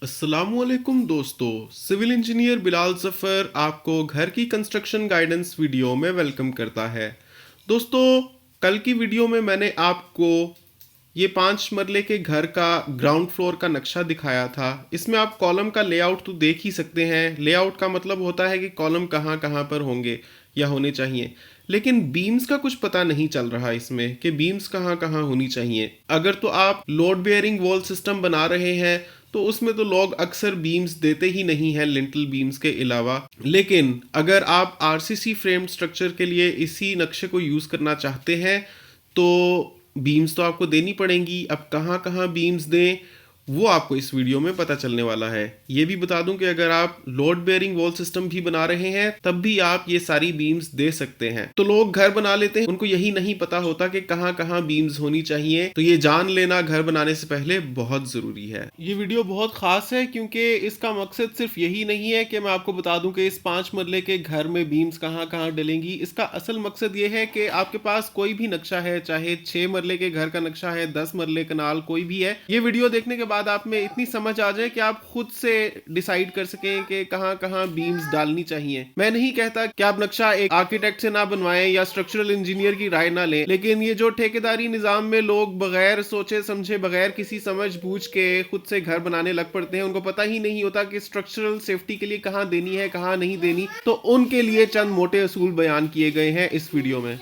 अस्सलामुअलैकुम दोस्तों, civil engineer Bilal Zafar आपको घर की कंस्ट्रक्शन गाइडेंस वीडियो में वेलकम करता है। दोस्तों, कल की वीडियो में मैंने आपको ये 5 मरले के घर का ग्राउंड फ्लोर का नक्शा दिखाया था। इसमें आप कॉलम का लेआउट तो देख ही सकते हैं। लेआउट का मतलब होता है कि कॉलम कहाँ कहाँ पर होंगे या होने चाहिए, लेकिन बीम्स का कुछ पता नहीं चल रहा इसमें कि बीम्स कहाँ कहाँ होनी चाहिए। अगर तो आप लोड बेयरिंग वॉल सिस्टम बना रहे हैं तो उसमें तो लोग अक्सर बीम्स देते ही नहीं हैं लिंटल बीम्स के अलावा। लेकिन अगर आप आरसीसी फ्रेम्ड स्ट्रक्चर के लिए इसी नक्शे को यूज़ करना चाहते हैं तो बीम्स तो आपको देनी पड़ेंगी। अब कहाँ कहाँ बीम्स दें वो आपको इस वीडियो में पता चलने वाला है। ये भी बता दूं कि अगर आप लोड बेयरिंग वॉल सिस्टम भी बना रहे हैं तब भी आप ये सारी बीम्स दे सकते हैं। तो लोग घर बना लेते हैं, उनको यही नहीं पता होता कि कहाँ कहाँ बीम्स होनी चाहिए। तो ये जान लेना घर बनाने से पहले बहुत जरूरी है। ये वीडियो बहुत खास है क्योंकि इसका मकसद सिर्फ यही नहीं है कि मैं आपको बता दूं कि इस 5 मरले के घर में बीम्स कहाँ कहाँ डलेंगी। इसका असल मकसद ये है कि आपके पास कोई भी नक्शा है, चाहे 6 मरले के घर का नक्शा है, 10 मरले कनाल कोई भी है, ये वीडियो देखने के बाद आप में इतनी समझ आ जाए कि आप खुद से डिसाइड कर सकें कि कहां कहां बीम्स डालनी चाहिए। मैं नहीं कहता कि आप नक्शा एक आर्किटेक्ट से ना बनवाएं या स्ट्रक्चरल इंजीनियर की राय ना लें, लेकिन ये जो ठेकेदारी निजाम में लोग बगैर सोचे समझे, बगैर किसी समझ बूझ के खुद से घर बनाने लग पड़ते हैं, उनको पता ही नहीं होता कि स्ट्रक्चरल सेफ्टी के लिए कहां देनी है कहां नहीं देनी, तो उनके लिए चंद मोटे असूल बयान किए गए हैं इस वीडियो में।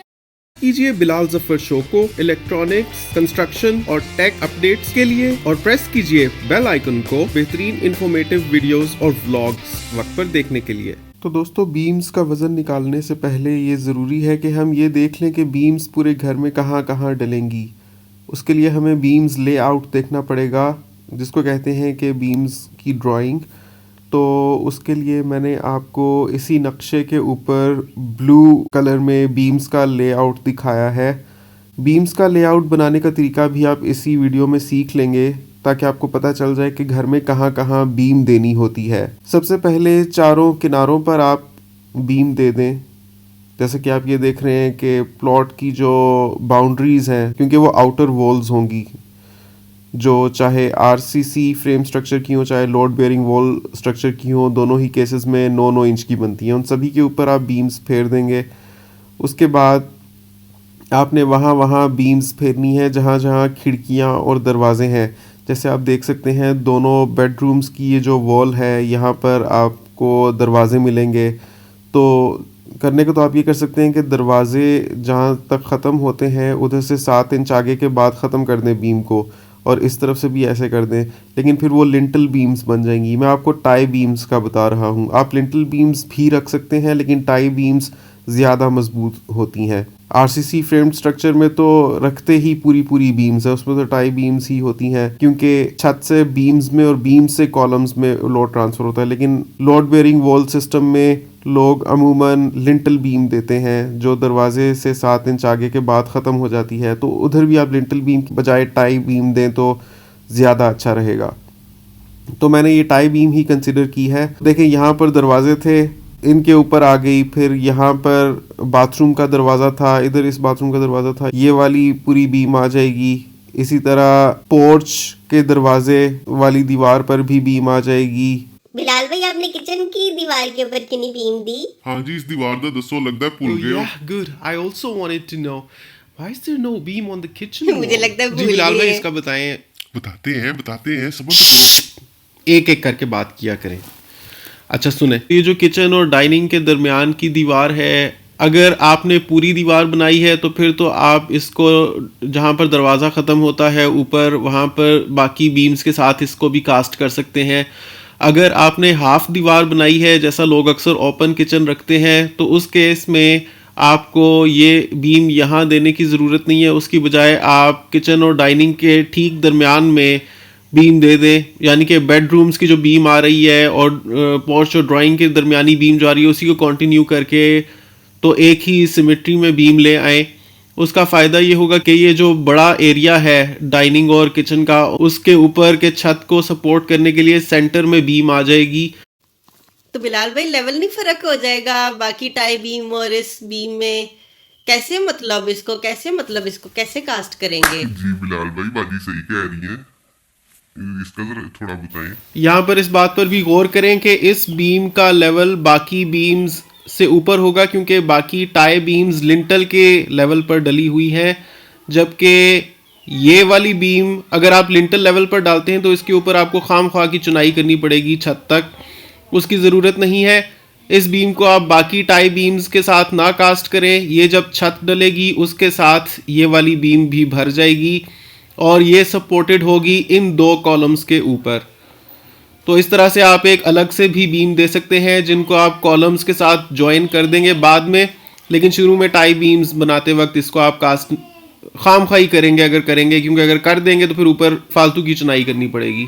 कीजिए बिलाल जफर शो को इलेक्ट्रॉनिक्स, कंस्ट्रक्शन और टेक अपडेट्स के लिए और प्रेस कीजिए बेल आइकन को बेहतरीन इंफॉर्मेटिव वीडियोस और व्लॉग्स वक्त पर देखने के लिए। तो दोस्तों, बीम्स का वज़न निकालने से पहले ये ज़रूरी है कि हम ये देख लें कि बीम्स पूरे घर में कहाँ कहाँ डलेंगी। उसके लिए हमें बीम्स लेआउट देखना पड़ेगा, जिसको कहते हैं कि बीम्स की ड्राइंग। तो उसके लिए मैंने आपको इसी नक्शे के ऊपर ब्लू कलर में बीम्स का लेआउट दिखाया है। बीम्स का लेआउट बनाने का तरीका भी आप इसी वीडियो में सीख लेंगे ताकि आपको पता चल जाए कि घर में कहाँ कहाँ बीम देनी होती है। सबसे पहले चारों किनारों पर आप बीम दे दें। जैसे कि आप ये देख रहे हैं कि प्लॉट की जो बाउंड्रीज़ हैं, क्योंकि वो आउटर वॉल्स होंगी, जो चाहे आरसीसी फ्रेम स्ट्रक्चर की हो चाहे लोड बेयरिंग वॉल स्ट्रक्चर की हो, दोनों ही केसेस में 9-9 इंच की बनती हैं। उन सभी के ऊपर आप बीम्स फेर देंगे। उसके बाद आपने वहाँ वहाँ बीम्स फेरनी है जहाँ जहाँ खिड़कियाँ और दरवाजे हैं। जैसे आप देख सकते हैं दोनों बेडरूम्स की ये जो वॉल है, यहाँ पर आपको दरवाजे मिलेंगे। तो करने को तो आप ये कर सकते हैं कि दरवाजे जहाँ तक ख़त्म होते हैं उधर से 7 इंच आगे के बाद ख़त्म कर दें बीम को, और इस तरफ से भी ऐसे कर दें, लेकिन फिर वो लिंटल बीम्स बन जाएंगी। मैं आपको टाई बीम्स का बता रहा हूँ। आप लिंटल बीम्स भी रख सकते हैं, लेकिन टाई बीम्स ज़्यादा मजबूत होती हैं। आरसीसी फ्रेम्ड स्ट्रक्चर में तो रखते ही पूरी पूरी बीम्स है, उसमें तो टाई बीम्स ही होती हैं, क्योंकि छत से बीम्स में और बीम्स से कॉलम्स में लोड ट्रांसफ़र होता है। लेकिन लोड बेयरिंग वॉल सिस्टम में लोग अमूमन लिंटल बीम देते हैं, जो दरवाजे से 7 इंच आगे के बाद ख़त्म हो जाती है। तो उधर भी आप लिंटल बीम की बजाय टाई बीम दें तो ज़्यादा अच्छा रहेगा। तो मैंने ये टाई बीम ही कंसिडर की है। देखें, यहाँ पर दरवाजे थे, इनके ऊपर आ गई, फिर यहाँ पर बाथरूम का दरवाज़ा था, इधर इस बाथरूम का दरवाज़ा था, ये वाली पूरी बीम आ जाएगी। इसी तरह पोर्च के दरवाजे वाली दीवार पर भी बीम आ जाएगी। बिलाल भाई, आपने किचन की दीवार के ऊपर कितनी बीम दी? हाँ जी, इस दीवार का दसो लगता है भूल गए हो। Yeah, good. I also wanted to know why is there no beam on the kitchen मुझे wall? लगता है जी भूल बिलाल भाई, गए। इसका बताएं। बताते हैं समझ लो। एक एक करके बात किया करें। अच्छा सुने, ये जो किचन और डाइनिंग के दरमियान की दीवार है, अगर आपने पूरी दीवार बनाई है तो फिर तो आप इसको जहाँ पर दरवाज़ा ख़त्म होता है ऊपर, वहाँ पर बाकी बीम्स के साथ इसको भी कास्ट कर सकते हैं। अगर आपने हाफ दीवार बनाई है, जैसा लोग अक्सर ओपन किचन रखते हैं, तो उस केस में आपको ये बीम यहाँ देने की ज़रूरत नहीं है। उसकी बजाय आप किचन और डाइनिंग के ठीक दरमियान में बीम दे दें, यानी कि बेडरूम्स की जो बीम आ रही है और पोर्च और ड्राइंग के दरमियानी बीम जो आ रही है उसी को कंटिन्यू करके तो एक ही सिमेट्री में बीम ले आए। उसका फ़ायदा ये होगा कि ये जो बड़ा एरिया है डाइनिंग और किचन का, उसके ऊपर के छत को सपोर्ट करने के लिए सेंटर में बीम आ जाएगी। तो बिलाल भाई, लेवल नहीं फर्क हो जाएगा बाकी टाई बीम और इस बीम में? कैसे इसको कैसे कास्ट करेंगे? जी बिलाल भाई, बाजी सही कह रही हैं। इसका जरा थोड़ा बताएं। यहाँ पर इस बात पर भी गौर करें कि इस बीम का लेवल बाकी बीम्स से ऊपर होगा, क्योंकि बाकी टाई बीम्स लिंटल के लेवल पर डली हुई हैं, जबकि ये वाली बीम अगर आप लिंटल लेवल पर डालते हैं तो इसके ऊपर आपको खाम ख्वाह की चुनाई करनी पड़ेगी छत तक, उसकी ज़रूरत नहीं है। इस बीम को आप बाकी टाई बीम्स के साथ ना कास्ट करें, ये जब छत डलेगी उसके साथ ये वाली बीम भी भर जाएगी और ये सपोर्टेड होगी इन दो कॉलम्स के ऊपर। तो इस तरह से आप एक अलग से भी बीम दे सकते हैं जिनको आप कॉलम्स के साथ ज्वाइन कर देंगे बाद में, लेकिन शुरू में टाई बीम्स बनाते वक्त इसको आप कास्ट खाम खाई करेंगे अगर करेंगे, क्योंकि अगर कर देंगे तो फिर ऊपर फालतू की चुनाई करनी पड़ेगी।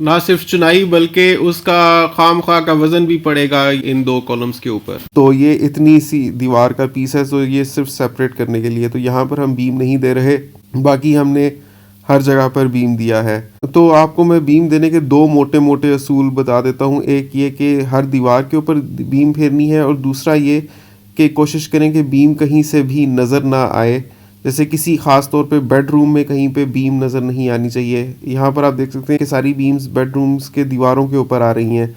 ना सिर्फ चुनाई बल्कि उसका खाम खा का वजन भी पड़ेगा इन दो कॉलम्स के ऊपर। तो ये इतनी सी दीवार का पीस है, तो ये सिर्फ सेपरेट करने के लिए, तो यहाँ पर हम बीम नहीं दे रहे, बाकी हमने हर जगह पर बीम दिया है। तो आपको मैं बीम देने के दो मोटे मोटे असूल बता देता हूँ। एक ये कि हर दीवार के ऊपर बीम फेरनी है, और दूसरा ये कि कोशिश करें कि बीम कहीं से भी नज़र ना आए। जैसे किसी ख़ास तौर पे बेडरूम में कहीं पे बीम नज़र नहीं आनी चाहिए। यहाँ पर आप देख सकते हैं कि सारी बीम्स बेडरूम्स के दीवारों के ऊपर आ रही हैं।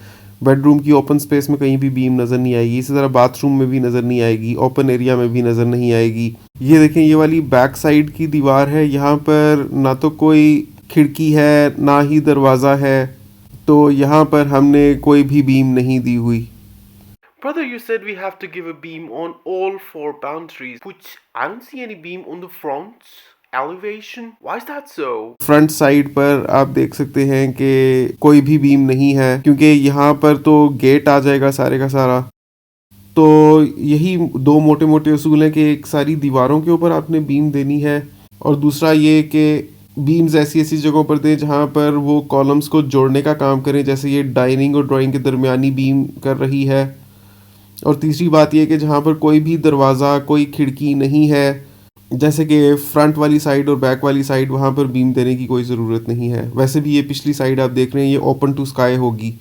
बेडरूम की ओपन स्पेस में कहीं भी बीम नज़र नहीं आएगी, इसी तरह बाथरूम में भी नज़र नहीं आएगी, ओपन एरिया में भी नज़र नहीं आएगी। ये देखें, ये वाली बैक साइड की दीवार है, यहाँ पर ना तो कोई खिड़की है ना ही दरवाज़ा है, तो यहाँ पर हमने कोई भी बीम नहीं दी हुई। Brother, you said we have to give a beam on all four boundaries, which I don't see any beam on the front elevation. Why is that so? Front side पर आप देख सकते हैं कि कोई भी बीम नहीं है, क्योंकि यहाँ पर तो गेट आ जाएगा सारे का सारा। तो यही दो मोटे मोटे असूल हैं कि एक सारी दीवारों के ऊपर आपने बीम देनी है, और दूसरा ये कि बीम्स ऐसी ऐसी जगहों पर दें जहाँ पर वो कॉलम्स को जोड़ने का काम करें, जैसे ये डाइनिंग और ड्राइंग के दरमियानी बीम कर रही है। और तीसरी बात यह कि जहाँ पर कोई भी दरवाज़ा कोई खिड़की नहीं है, जैसे कि फ्रंट वाली साइड और बैक वाली साइड, वहाँ पर बीम देने की कोई ज़रूरत नहीं है। वैसे भी ये पिछली साइड आप देख रहे हैं, ये ओपन टू स्काई होगी,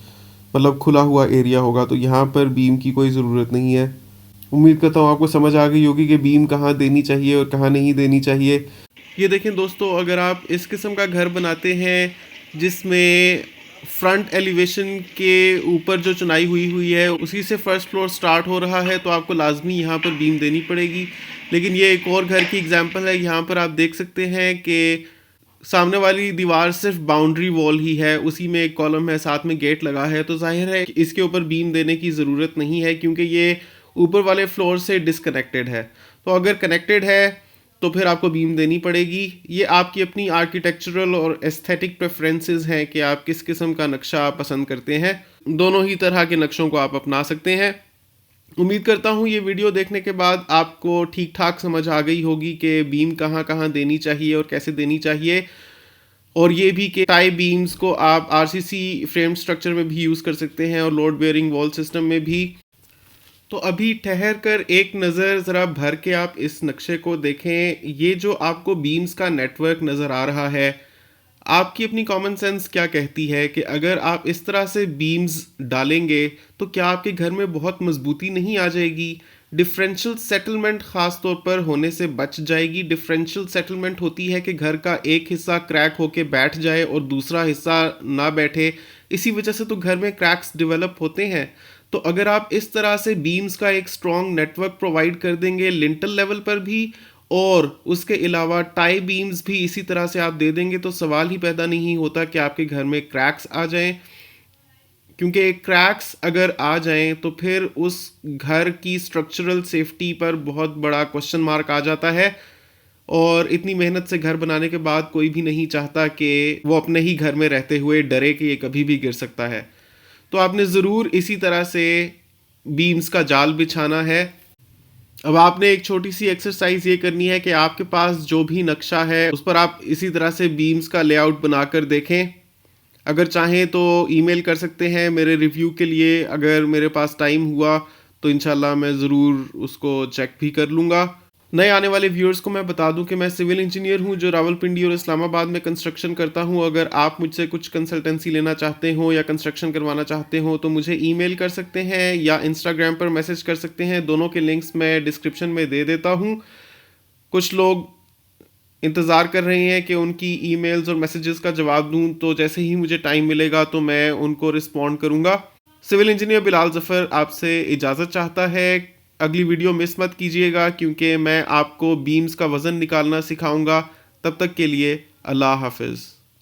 मतलब खुला हुआ एरिया होगा, तो यहाँ पर बीम की कोई ज़रूरत नहीं है। उम्मीद करता हूँ आपको समझ आ गई होगी कि बीम कहाँ देनी चाहिए और कहाँ नहीं देनी चाहिए। ये देखें दोस्तों, अगर आप इस किस्म का घर बनाते हैं जिसमें फ्रंट एलिवेशन के ऊपर जो चुनाई हुई है उसी से फर्स्ट फ्लोर स्टार्ट हो रहा है, तो आपको लाजमी यहाँ पर बीम देनी पड़ेगी। लेकिन ये एक और घर की एग्जांपल है। यहाँ पर आप देख सकते हैं कि सामने वाली दीवार सिर्फ बाउंड्री वॉल ही है, उसी में एक कॉलम है, साथ में गेट लगा है, तो जाहिर है इसके ऊपर बीम देने की ज़रूरत नहीं है, क्योंकि ये ऊपर वाले फ्लोर से डिसकनेक्टेड है। तो अगर कनेक्टेड है तो फिर आपको बीम देनी पड़ेगी। ये आपकी अपनी आर्किटेक्चरल और एस्थेटिक प्रेफरेंसेस हैं कि आप किस किस्म का नक्शा पसंद करते हैं। दोनों ही तरह के नक्शों को आप अपना सकते हैं। उम्मीद करता हूँ ये वीडियो देखने के बाद आपको ठीक ठाक समझ आ गई होगी कि बीम कहाँ कहाँ देनी चाहिए और कैसे देनी चाहिए, और ये भी कि टाई बीम्स को आप आरसीसी फ्रेम स्ट्रक्चर में भी यूज़ कर सकते हैं और लोड बेयरिंग वॉल सिस्टम में भी। तो अभी ठहर कर एक नज़र ज़रा भर के आप इस नक्शे को देखें। ये जो आपको बीम्स का नेटवर्क नज़र आ रहा है, आपकी अपनी कॉमन सेंस क्या कहती है कि अगर आप इस तरह से बीम्स डालेंगे तो क्या आपके घर में बहुत मजबूती नहीं आ जाएगी? डिफरेंशियल सेटलमेंट ख़ास तौर पर होने से बच जाएगी। डिफरेंशियल सेटलमेंट होती है कि घर का एक हिस्सा क्रैक होके बैठ जाए और दूसरा हिस्सा ना बैठे, इसी वजह से तो घर में क्रैक्स डेवलप होते हैं। तो अगर आप इस तरह से बीम्स का एक स्ट्रॉन्ग नेटवर्क प्रोवाइड कर देंगे लिंटल लेवल पर भी, और उसके अलावा टाई बीम्स भी इसी तरह से आप दे देंगे, तो सवाल ही पैदा नहीं होता कि आपके घर में क्रैक्स आ जाएं। क्योंकि क्रैक्स अगर आ जाएं तो फिर उस घर की स्ट्रक्चरल सेफ्टी पर बहुत बड़ा क्वेश्चन मार्क आ जाता है, और इतनी मेहनत से घर बनाने के बाद कोई भी नहीं चाहता कि वो अपने ही घर में रहते हुए डरे कि ये कभी भी गिर सकता है। तो आपने ज़रूर इसी तरह से बीम्स का जाल बिछाना है। अब आपने एक छोटी सी एक्सरसाइज ये करनी है कि आपके पास जो भी नक्शा है उस पर आप इसी तरह से बीम्स का लेआउट बनाकर देखें। अगर चाहें तो ईमेल कर सकते हैं मेरे रिव्यू के लिए। अगर मेरे पास टाइम हुआ तो इंशाल्लाह मैं ज़रूर उसको चेक भी कर लूँगा। नए आने वाले व्यूअर्स को मैं बता दूं कि मैं सिविल इंजीनियर हूं जो रावलपिंडी और इस्लामाबाद में कंस्ट्रक्शन करता हूं। अगर आप मुझसे कुछ कंसल्टेंसी लेना चाहते हो या कंस्ट्रक्शन करवाना चाहते हो तो मुझे ईमेल कर सकते हैं या इंस्टाग्राम पर मैसेज कर सकते हैं। दोनों के लिंक्स मैं डिस्क्रिप्शन में दे देता हूं। कुछ लोग इंतज़ार कर रहे हैं कि उनकी ईमेल्स और मैसेजेस का जवाब दूं, तो जैसे ही मुझे टाइम मिलेगा तो मैं उनको रिस्पॉन्ड करूंगा। सिविल इंजीनियर बिलाल ज़फ़र आपसे इजाज़त चाहता है। अगली वीडियो मिस मत कीजिएगा क्योंकि मैं आपको बीम्स का वज़न निकालना सिखाऊंगा। तब तक के लिए अल्लाह हाफ़िज़।